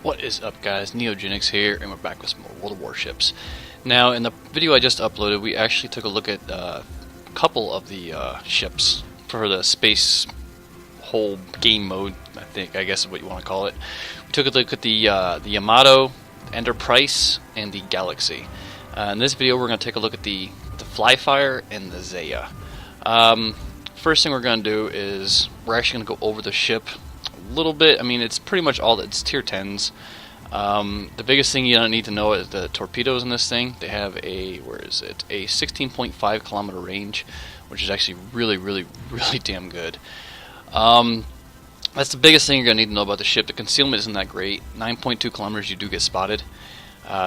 What is up, guys? Neogenics here, and we're back with some more World of Warships. Now, in the video I just uploaded, we actually took a look at a couple of the ships for the space whole game mode, I guess is what you want to call it. We took a look at the Yamato, Enterprise, and the Galaxy. In this video, we're going to take a look at the Flyfire and the Zaya. First thing we're going to do is we're actually going to go over the ship a little bit. I mean, it's pretty much all it's tier 10s. The biggest thing you don't need to know is the torpedoes in this thing. They have a, where is it? A 16.5 kilometer range, which is actually really damn good. That's the biggest thing you're going to need to know about the ship. The concealment isn't that great. 9.2 kilometers you do get spotted.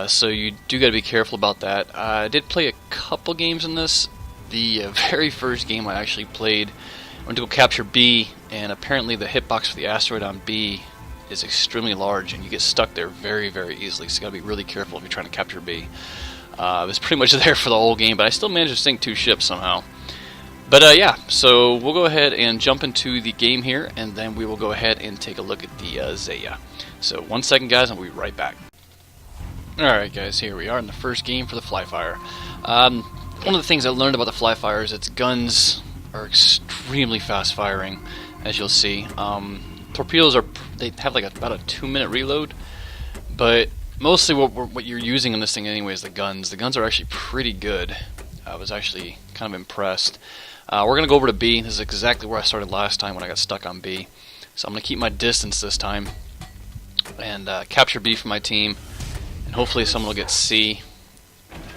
So you do got to be careful about that. I did play a couple games in this. The very first game I actually played, I went to go capture B, and apparently the hitbox for the asteroid on B is extremely large, and you get stuck there very easily, so you gotta be really careful if you're trying to capture B. I was pretty much there for the whole game, but I still managed to sink 2 ships somehow. But yeah, so we'll go ahead and jump into the game here, and then we will go ahead and take a look at the Zaya. So 1 second, guys, and we'll be right back. Alright guys, here we are in the first game for the Flyfire. One of the things I learned about the Flyfire is its guns are extremely fast firing, as you'll see. Torpedoes they have like about a 2-minute reload, but mostly what you're using in this thing anyway is the guns. The guns are actually pretty good. I was actually kind of impressed. We're gonna go over to B. This is exactly where I started last time when I got stuck on B. So I'm gonna keep my distance this time and capture B for my team, and hopefully someone will get C.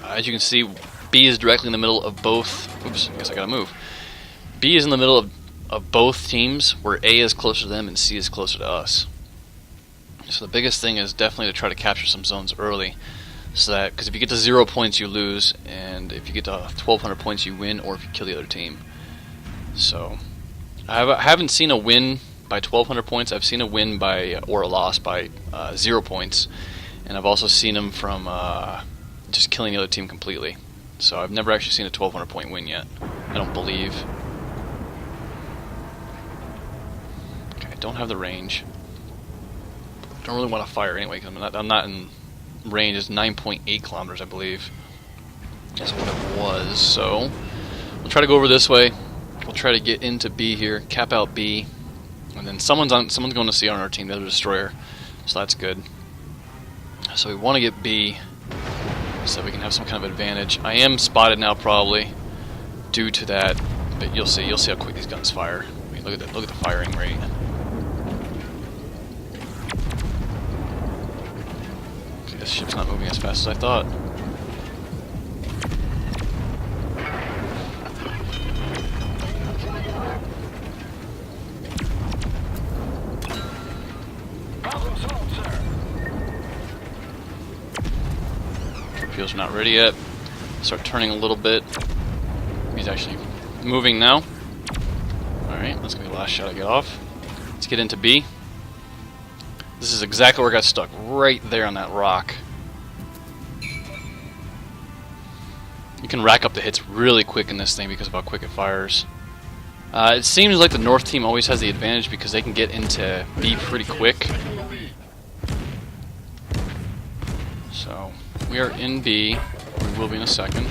As you can see, B is directly in the middle of both. Oops, I guess I gotta move. B is in the middle of both teams, where A is closer to them and C is closer to us. So the biggest thing is definitely to try to capture some zones early, so that, because if you get to 0 points you lose, and if you get to 1,200 points you win, or if you kill the other team. So I haven't seen a win by 1,200 points. I've seen a win by, or a loss by 0 points, and I've also seen them from just killing the other team completely. So I've never actually seen a 1,200 point win yet, I don't believe. Don't have the range. Don't really want to fire anyway because I'm not in range. It's 9.8 kilometers, I believe. That's what it was. So we'll try to go over this way. We'll try to get into B here, cap out B, and then someone's going to C on our team, the other destroyer. So that's good. So we want to get B so that we can have some kind of advantage. I am spotted now, probably due to that, but you'll see how quick these guns fire. I mean, look at the firing rate. This ship's not moving as fast as I thought. Torpedoes are not ready yet. Start turning a little bit. He's actually moving now. Alright, that's going to be the last shot I get off. Let's get into B. This is exactly where I got stuck, right there on that rock. You can rack up the hits really quick in this thing because of how quick it fires. It seems like the North team always has the advantage because they can get into B pretty quick. So, we are in B. We will be in a second.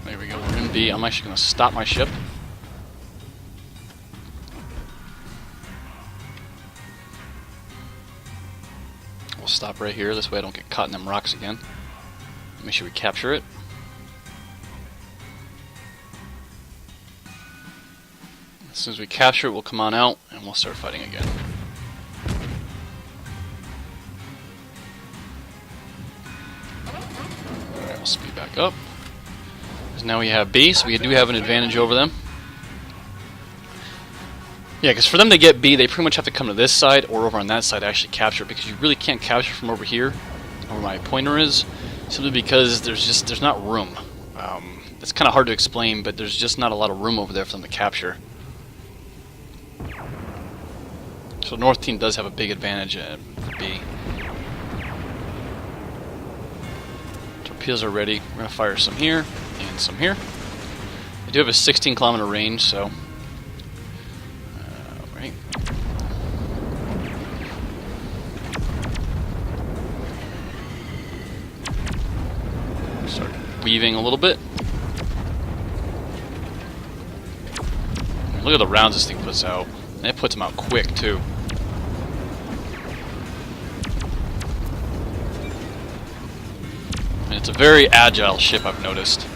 There we go, we're in B. I'm actually going to stop my ship. We'll stop right here, this way I don't get caught in them rocks again. Make sure we capture it. As soon as we capture it, we'll come on out and we'll start fighting again. Alright, we'll speed back up. Because now we have B, so we do have an advantage over them. Yeah, because for them to get B, they pretty much have to come to this side or over on that side to actually capture it, because you really can't capture from over here, where my pointer is, simply because there's not room. It's kind of hard to explain, but there's just not a lot of room over there for them to capture. So North team does have a big advantage for B. Torpedoes are ready. We're going to fire some here and some here. They do have a 16 kilometer range, so heaving a little bit. Look at the rounds this thing puts out. And it puts them out quick, too. And it's a very agile ship, I've noticed.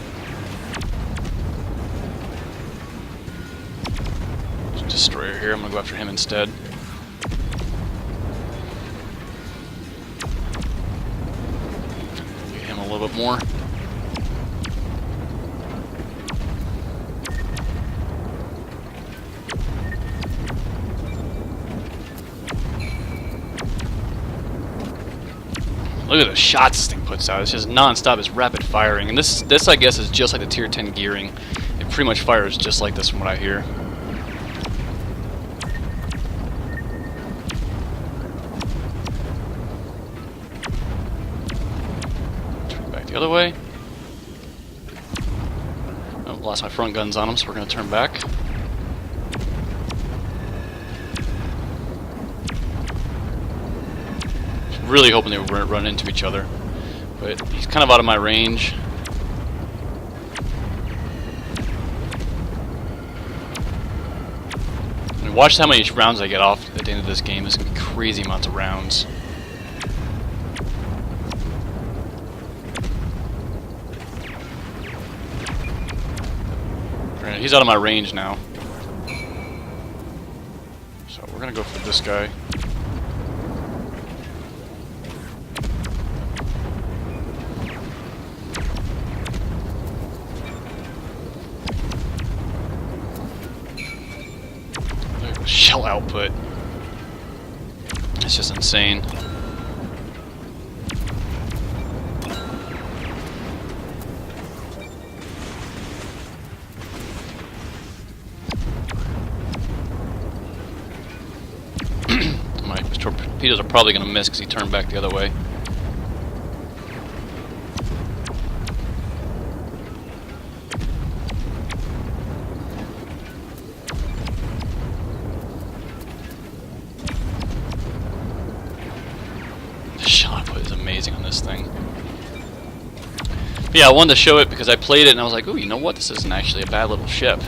Destroyer here, I'm going to go after him instead. Get him a little bit more. Look at the shots this thing puts out. It's just non-stop. It's rapid firing. And this I guess is just like the tier 10 gearing. It pretty much fires just like this from what I hear. Turn back the other way. Oh, lost my front guns on them, so we're going to turn back. Really hoping they would run into each other, but he's kind of out of my range. I mean, watch how many rounds I get off at the end of this game. It's going to be crazy amounts of rounds. Right, he's out of my range now, so we're going to go for this guy. Shell output. It's just insane. My torpedoes are probably going to miss because he turned back the other way. Shot put is amazing on this thing. But yeah, I wanted to show it because I played it and I was like, ooh, you know what? This isn't actually a bad little ship.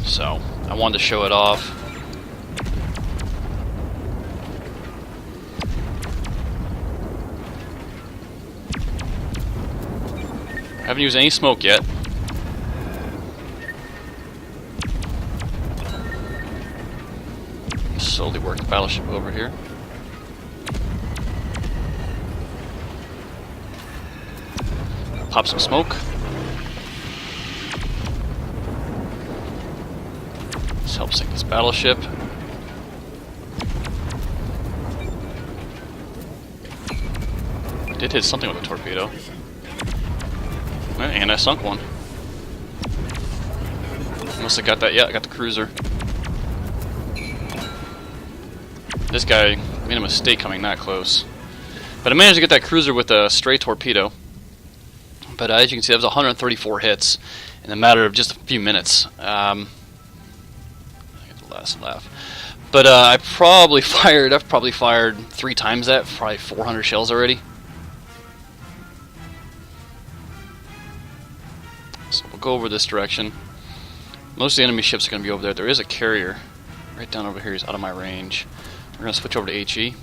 So, I wanted to show it off. I haven't used any smoke yet. Slowly work the battleship over here. Pop some smoke. This helps sink this battleship. I did hit something with a torpedo. And I sunk one. Must have got that. Yeah, I got the cruiser. This guy made a mistake coming that close. But I managed to get that cruiser with a stray torpedo. But as you can see, that was 134 hits in a matter of just a few minutes. I get the last laugh. But I've probably fired 3 times that, probably 400 shells already. So we'll go over this direction. Most of the enemy ships are going to be over there. There is a carrier right down over here. He's out of my range. We're going to switch over to HE.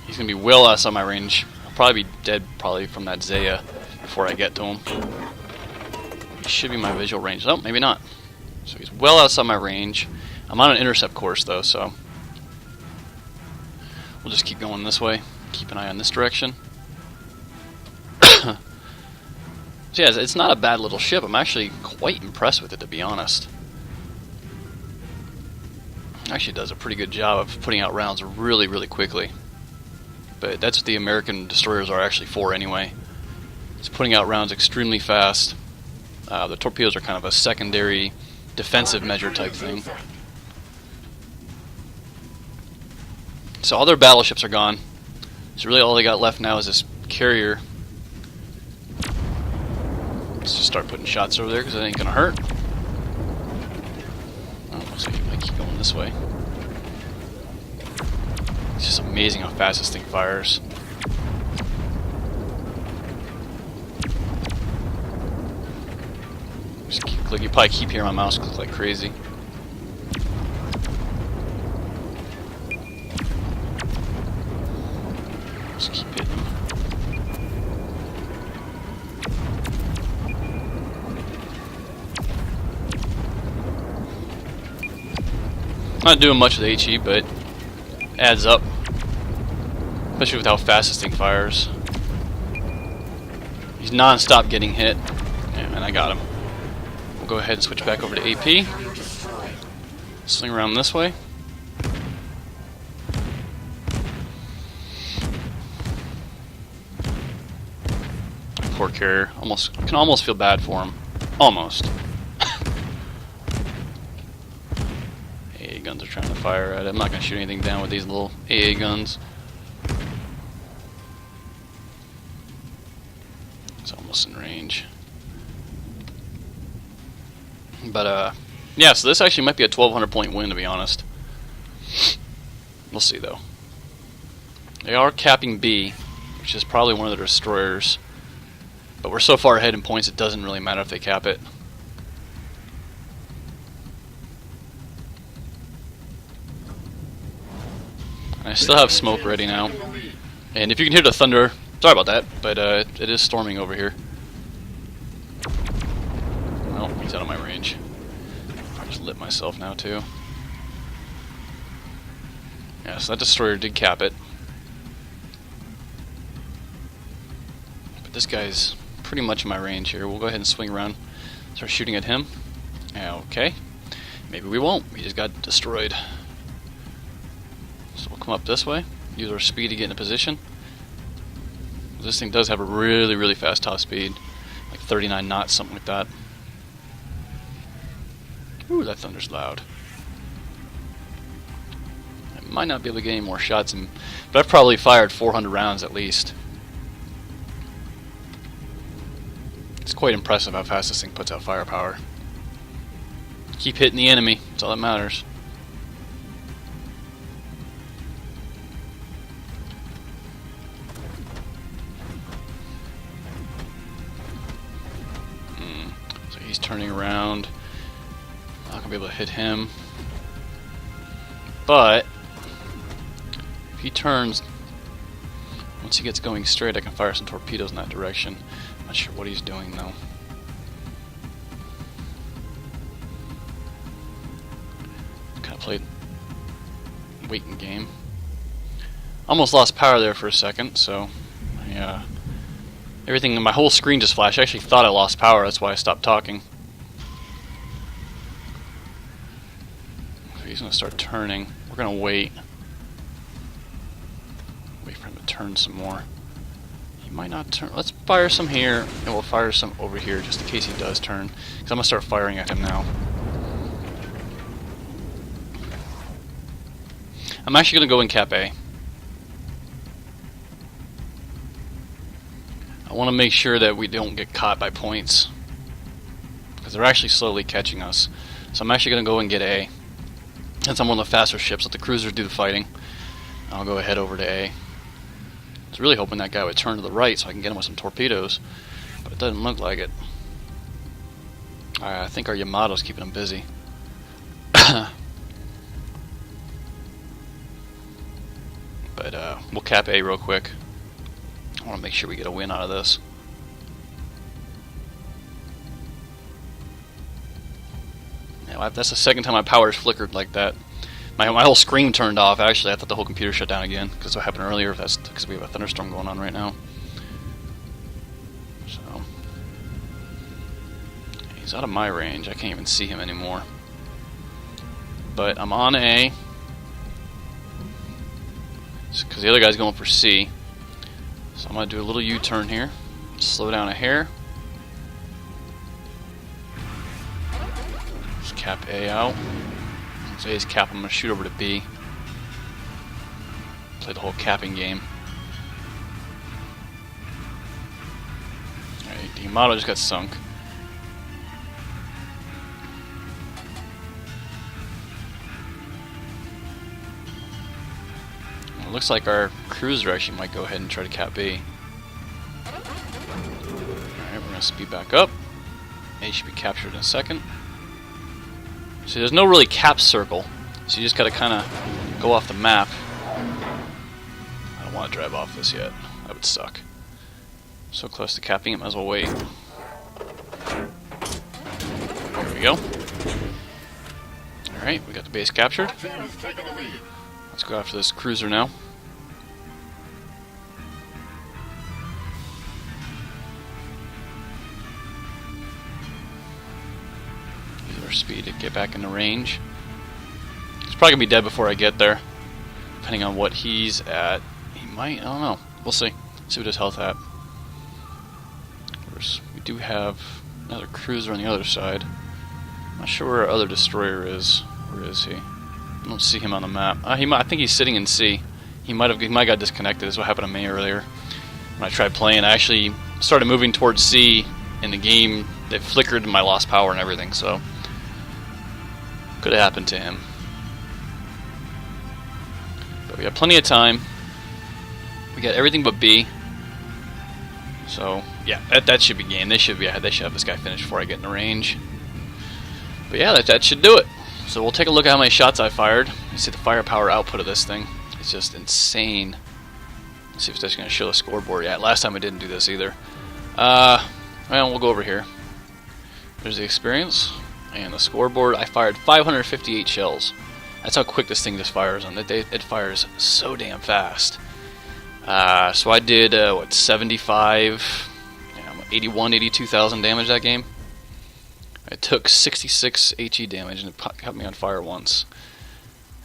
He's going to be well outside my range. I'll probably be dead from that Zaya before I get to him. He should be my visual range. Oh, maybe not. So he's well outside my range. I'm on an intercept course though, so we'll just keep going this way. Keep an eye on this direction. So yeah, it's not a bad little ship. I'm actually quite impressed with it, to be honest. Actually does a pretty good job of putting out rounds really, really quickly. But that's what the American destroyers are actually for anyway. It's putting out rounds extremely fast. The torpedoes are kind of a secondary defensive measure type thing. So all their battleships are gone. So really all they got left now is this carrier. Let's just start putting shots over there because it ain't gonna hurt. Oh, looks like I keep going this way. It's just amazing how fast this thing fires. click. You probably keep hearing my mouse click like crazy. Just keep hitting them. Not doing much with HE, but adds up. Especially with how fast this thing fires. He's non-stop getting hit. Yeah, and I got him. We'll go ahead and switch back over to AP. Swing around this way. Poor carrier. I can almost feel bad for him. Almost. AA guns are trying to fire at it. I'm not going to shoot anything down with these little AA guns. It's almost in range. But, yeah, so this actually might be a 1,200 point win, to be honest. We'll see, though. They are capping B, which is probably one of the destroyers. But we're so far ahead in points, it doesn't really matter if they cap it. I still have smoke ready now. And if you can hear the thunder, sorry about that, but it is storming over here. Well, he's out of my range. I just lit myself now, too. Yeah, so that destroyer did cap it. But this guy's pretty much in my range here. We'll go ahead and swing around, start shooting at him. Okay. Maybe we won't. We just got destroyed. So we'll come up this way, use our speed to get in a position. This thing does have a really, really fast top speed, like 39 knots, something like that. Ooh, that thunder's loud. I might not be able to get any more shots, but I've probably fired 400 rounds at least. It's quite impressive how fast this thing puts out firepower. Keep hitting the enemy, that's all that matters. So he's turning around. Not gonna be able to hit him. But if he turns, once he gets going straight, I can fire some torpedoes in that direction. Not sure what he's doing though. Kind of played waiting game. Almost lost power there for a second, so everything in my whole screen just flashed. I actually thought I lost power, that's why I stopped talking. So he's gonna start turning. We're gonna wait. Wait for him to turn some more. He might not turn. Let's fire some here, and we'll fire some over here just in case he does turn. Because I'm going to start firing at him now. I'm actually going to go in Cap A. I want to make sure that we don't get caught by points. Because they're actually slowly catching us. So I'm actually going to go and get A. Since I'm one of the faster ships, let the cruisers do the fighting. I'll go ahead over to A. I was really hoping that guy would turn to the right so I can get him with some torpedoes, but it doesn't look like it. I think our Yamato's keeping him busy. But we'll cap A real quick. I want to make sure we get a win out of this. Yeah, that's the second time my power's flickered like that. My whole screen turned off, actually. I thought the whole computer shut down again, because what happened earlier. That's because we have a thunderstorm going on right now. So he's out of my range. I can't even see him anymore. But I'm on A. Because the other guy's going for C. So I'm going to do a little U-turn here. Slow down a hair. Just cap A out. So A's cap, I'm going to shoot over to B. Play the whole capping game. Alright, the Yamato just got sunk. It looks like our cruiser actually might go ahead and try to cap B. Alright, we're going to speed back up. A should be captured in a second. So there's no really cap circle, so you just gotta kind of go off the map. I don't want to drive off this yet. That would suck. So close to capping it, might as well wait. There we go. Alright, we got the base captured. Let's go after this cruiser now. Use our speed to get back into range. He's probably going to be dead before I get there. Depending on what he's at. He might, I don't know. We'll see. See what his health at. Of course, we do have another cruiser on the other side. I'm not sure where our other destroyer is. Where is he? I don't see him on the map. I think he's sitting in C. He might have got disconnected. This is what happened to me earlier. When I tried playing, I actually started moving towards C in the game. It flickered and I lost power and everything, so could have happened to him. But we got plenty of time. We got everything but B. So yeah, that should be game. They should have this guy finished before I get in the range. But yeah, that should do it. So we'll take a look at how many shots I fired. You see the firepower output of this thing. It's just insane. Let's see if that's going to show the scoreboard. Yeah, last time I didn't do this either. Well, we'll go over here. There's the experience and the scoreboard. I fired 558 shells. That's how quick this thing just fires on. It fires so damn fast. So I did, 75, 81, 82,000 damage that game. It took 66 HE damage and it kept me on fire once.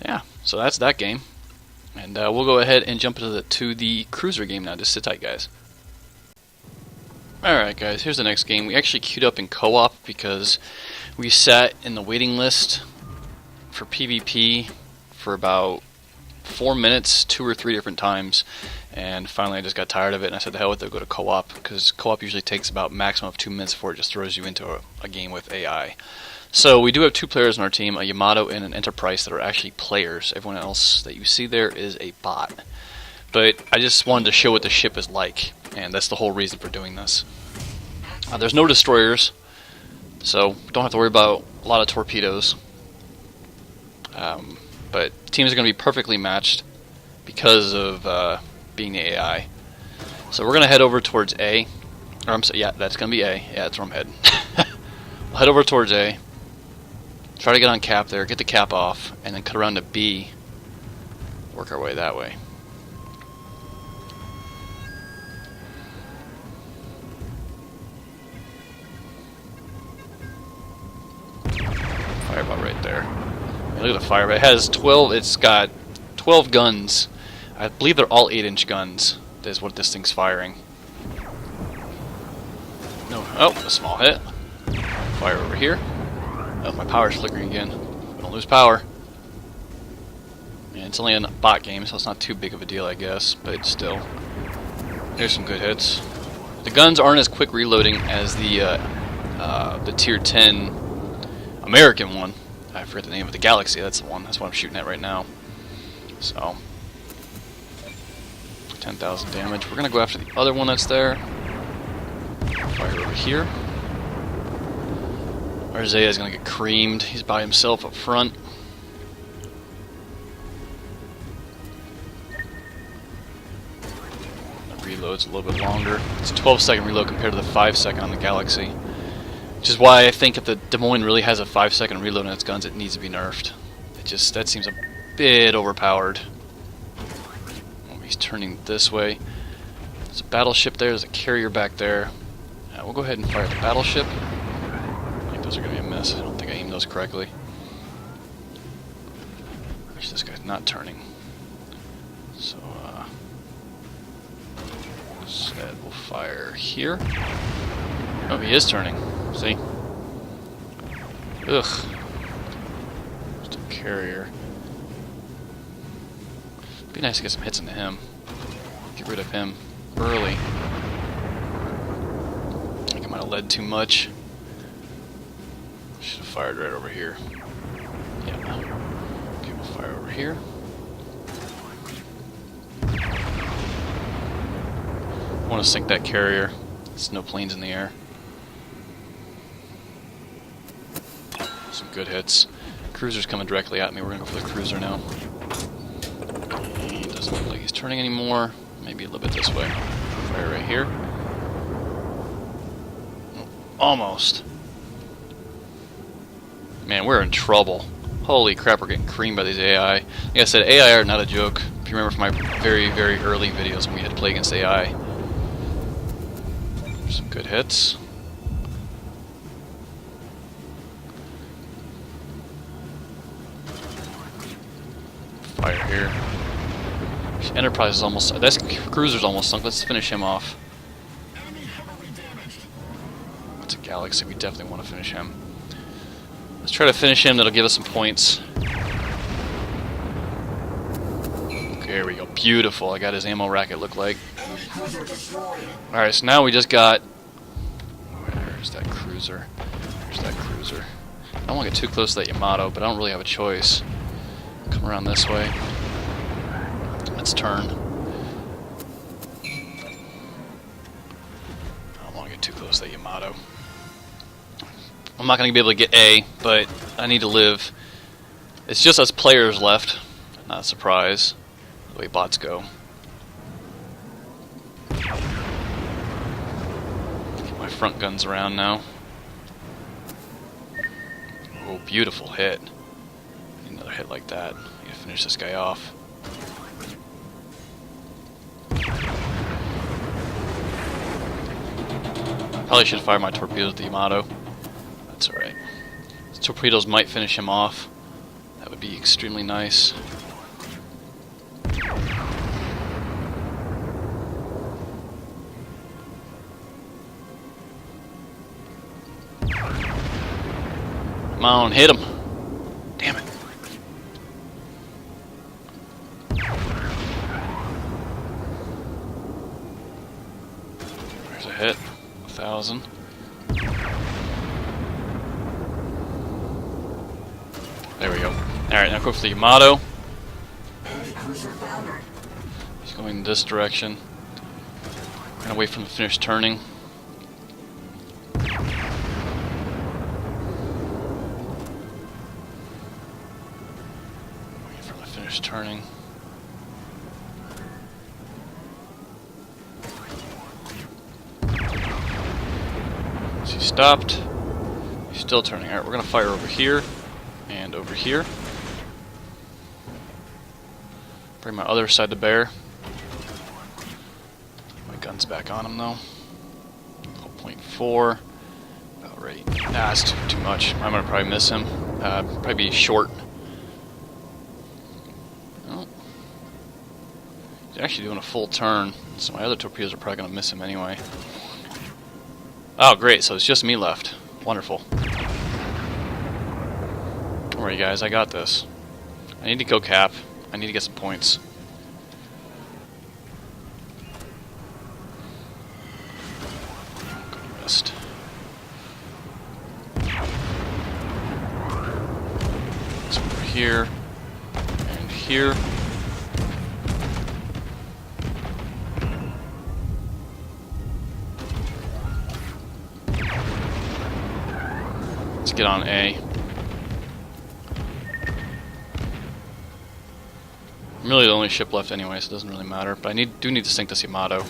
Yeah, so that's that game. And we'll go ahead and jump to the cruiser game now. Just sit tight, guys. Alright, guys, here's the next game. We actually queued up in co-op because we sat in the waiting list for PvP for about 4 minutes, 2 or 3 different times. And finally I just got tired of it and I said, the hell with it, go to co-op, because co-op usually takes about maximum of 2 minutes before it just throws you into a game with AI. So we do have 2 players on our team, a Yamato and an Enterprise, that are actually players. Everyone else that you see there is a bot. But I just wanted to show what the ship is like, and that's the whole reason for doing this. There's no destroyers, so don't have to worry about a lot of torpedoes. But teams are going to be perfectly matched because of being the AI. So we're going to head over towards A. Or I'm sorry, yeah, that's going to be A. Yeah, that's where I'm heading. We'll head over towards A. Try to get on cap there, get the cap off, and then cut around to B. Work our way that way. Fireball right there. Look at the fire. It has 12. It's got 12 guns. I believe they're all 8-inch guns. That's what this thing's firing. No. Oh, a small hit. Fire over here. Oh, my power's flickering again. We don't lose power. And it's only a bot game, so it's not too big of a deal, I guess. But still, there's some good hits. The guns aren't as quick reloading as the Tier 10 American one. I forget the name of the Galaxy. That's the one. That's what I'm shooting at right now. So 10,000 damage. We're gonna go after the other one that's there. Fire over here. Our Zaya's gonna get creamed. He's by himself up front. The reload's a little bit longer. It's a 12-second reload compared to the 5-second on the Galaxy. Which is why I think if the Des Moines really has a 5-second reload on its guns, it needs to be nerfed. That seems a bit overpowered. Oh, he's turning this way. There's a battleship there. There's a carrier back there. We'll go ahead and fire the battleship. I think those are going to be a miss. I don't think I aimed those correctly. Actually, this guy's not turning. So, instead we'll fire here. Oh, he is turning. See? Ugh. Just a carrier. Be nice to get some hits into him. Get rid of him early. I think I might have led too much. Should have fired right over here. Yeah. Okay, we'll fire over here. I want to sink that carrier. There's no planes in the air. good hits. Cruiser's coming directly at me. We're gonna go for the cruiser now. He doesn't look like he's turning anymore. Maybe a little bit this way. Fire right here. Almost. Man, we're in trouble. Holy crap, we're getting creamed by these AI. Like I said, AI are not a joke. If you remember from my very, very early videos when we had to play against AI. Some good hits. Fire here. Enterprise is almost... This cruiser's almost sunk. Let's finish him off. That's a Galaxy. We definitely want to finish him. Let's try to finish him. That'll give us some points. Okay, there we go. Beautiful. I got his ammo rack, it looked like. Alright, so now we just got... Where's that cruiser? Where's that cruiser? I don't want to get too close to that Yamato, but I don't really have a choice. Come around this way. Let's turn. I don't want to get too close to that Yamato. I'm not going to be able to get A, but I need to live. It's just us players left. Not a surprise. The way bots go. Get my front guns around now. Oh, beautiful hit. Another hit like that. Need to finish this guy off. Probably should fire my torpedoes at the Yamato. That's alright. These torpedoes might finish him off. That would be extremely nice. Come on, hit him. Damn it. There's a hit. 1,000. There we go. Alright, now go for the Yamato. He's going in this direction. We're gonna wait for him to finish turning. Wait for him to finish turning. So he stopped. He's still turning. Alright, we're gonna fire over here. And over here. Bring my other side to bear. My gun's back on him though. 0.4. Alright. Nah, that's too much. I'm gonna probably miss him. Probably be short. Oh. He's actually doing a full turn, so my other torpedoes are probably gonna miss him anyway. Oh, great, so it's just me left. Wonderful. Don't worry guys, I got this. I need to go cap. I need to get some points. Good rest. It's over here. And here. Let's get on A. I'm really the only ship left anyway, so it doesn't really matter. But I do need to sink this Yamato.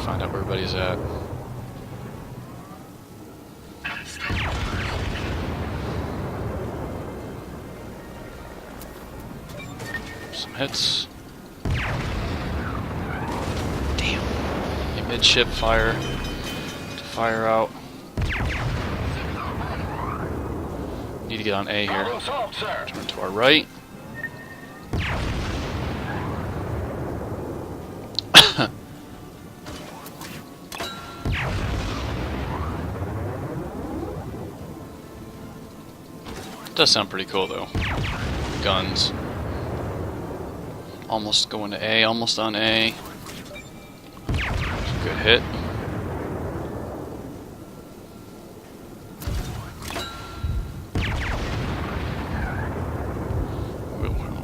Find out where everybody's at. Some hits. Damn. A midship fire to fire out. Need to get on A here. Turn to our right. Does sound pretty cool though. Guns. Almost going to A, almost on A. Good hit.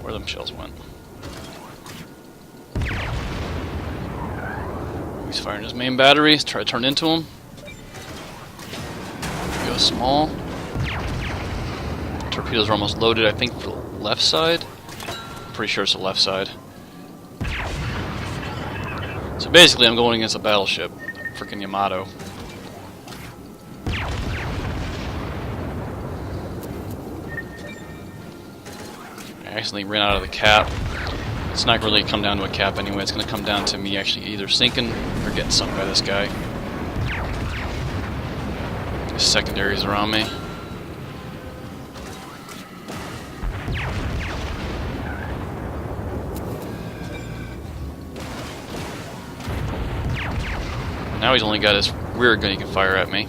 Where them shells went. He's firing his main batteries, try to turn into him. go small. Torpedoes are almost loaded, I think, for the left side. Pretty sure it's the left side. So basically I'm going against a battleship. Freaking Yamato. I accidentally ran out of the cap. It's not really come down to a cap anyway, it's going to come down to me actually either sinking or getting sunk by this guy. The secondaries around me. Now he's only got his rear gun he can fire at me.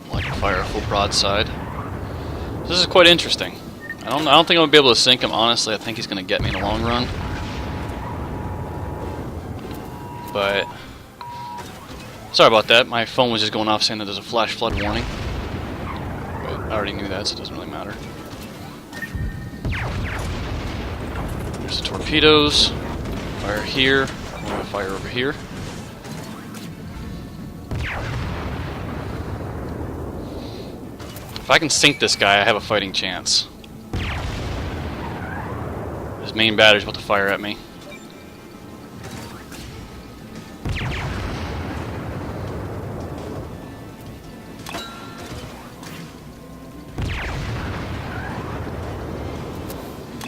Well, I can fire a full broadside. This is quite interesting. I don't think I'm gonna be able to sink him. Honestly, I think he's gonna get me in the long run. But sorry about that. My phone was just going off saying that there's a flash flood warning. But I already knew that, so it doesn't really matter. There's the torpedoes. Fire here. I'm gonna fire over here. If I can sink this guy, I have a fighting chance. His main battery's about to fire at me.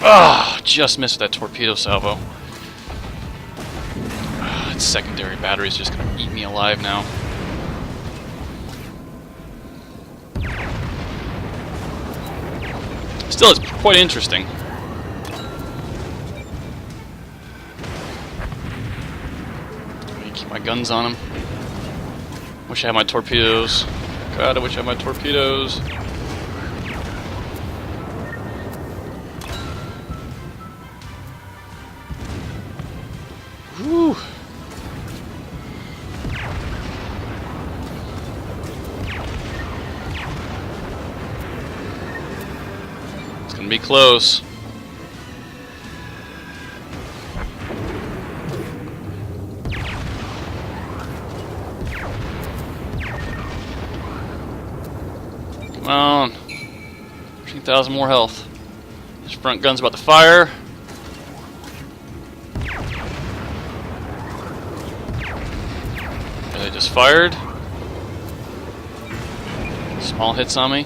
Ah, just missed that torpedo salvo. That secondary battery's just gonna eat me alive now. Still, it's quite interesting. Let me keep my guns on him. Wish I had my torpedoes. God, I wish I had my torpedoes. Whew. It's gonna be close. Come on. 13,000 more health. This front gun's about to fire. They just fired. Small hits on me.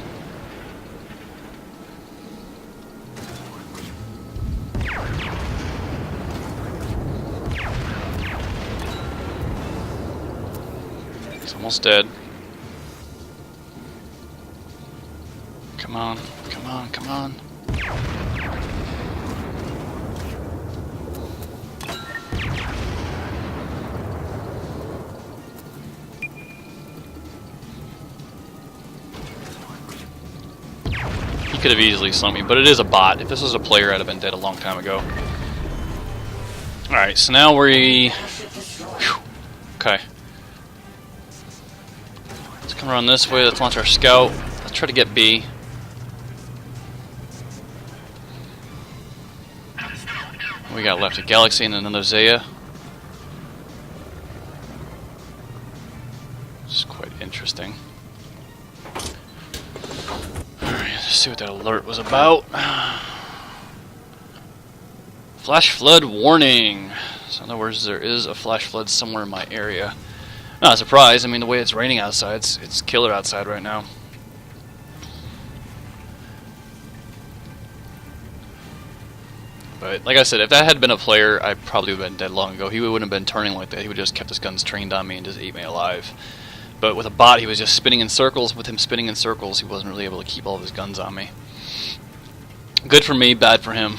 He's almost dead. Come on, come on, come on. He could have easily sunk me, but it is a bot. If this was a player, I'd have been dead a long time ago. Alright, so now we... Whew. Okay. Let's come around this way. Let's launch our scout. Let's try to get B. We got left a Galaxy and another Zaya. This is quite interesting. Alright, let's see what that alert was about. Flash flood warning. So in other words, there is a flash flood somewhere in my area. Not a surprise. I mean, the way it's raining outside, it's killer outside right now. But like I said, if that had been a player, I probably would have been dead long ago. He wouldn't have been turning like that. He would have just kept his guns trained on me and just ate me alive. But with a bot, he was just spinning in circles. With him spinning in circles, he wasn't really able to keep all of his guns on me. Good for me, bad for him.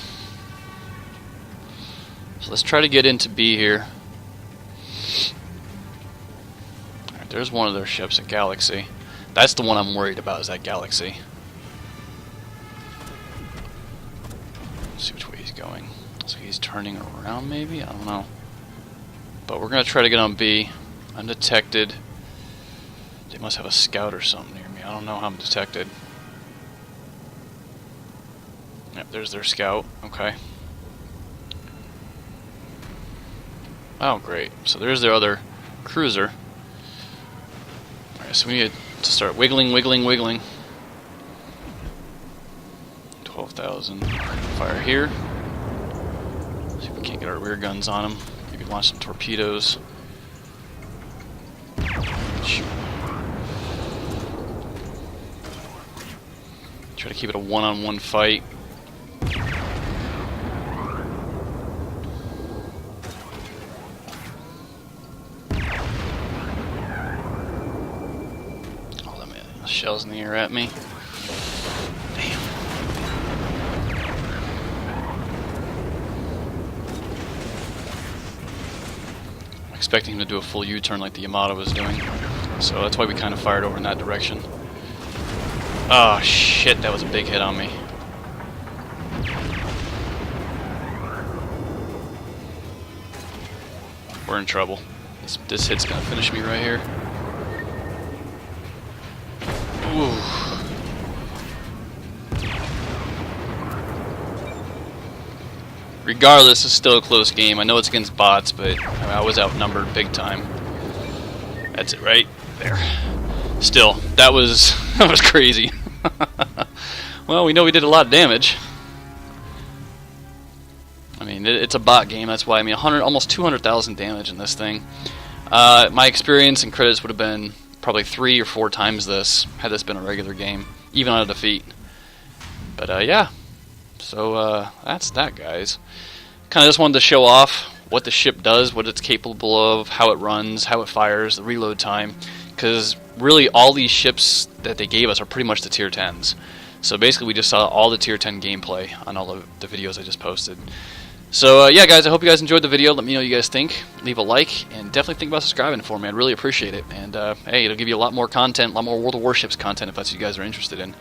So let's try to get into B here. Alright, there's one of their ships, a Galaxy. That's the one I'm worried about, is that Galaxy. Let's see which way he's going. So he's turning around maybe? I don't know. But we're going to try to get on B. Undetected. They must have a scout or something near me. I don't know how I'm detected. Yep, there's their scout. Okay. Oh, great. So there's their other cruiser. Alright, so we need to start wiggling. 12,000. Fire here. See if we can't get our rear guns on them. Maybe launch some torpedoes. Shoot. Try to keep it a one-on-one fight. Oh, man, shells in the air at me. Damn. I'm expecting him to do a full U-turn like the Yamato was doing, so that's why we kind of fired over in that direction. Oh shit, that was a big hit on me. We're in trouble. This hit's gonna finish me right here. Ooh. Regardless, it's still a close game. I know it's against bots, but I was outnumbered big time. That's it right there. Still, that was crazy. Well, we know we did a lot of damage. I mean, it's a bot game. That's why. I mean, almost 200,000 damage in this thing. My experience and credits would have been probably 3 or 4 times this had this been a regular game, even on a defeat. But yeah, so that's that, guys. Kind of just wanted to show off what the ship does, what it's capable of, how it runs, how it fires, the reload time. Because really, all these ships that they gave us are pretty much the tier 10s. So basically, we just saw all the tier 10 gameplay on all of the videos I just posted. So yeah, guys, I hope you guys enjoyed the video. Let me know what you guys think. Leave a like, and definitely think about subscribing for me. I'd really appreciate it. And hey, it'll give you a lot more content, a lot more World of Warships content if that's what you guys are interested in.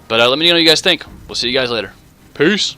But let me know what you guys think. We'll see you guys later. Peace!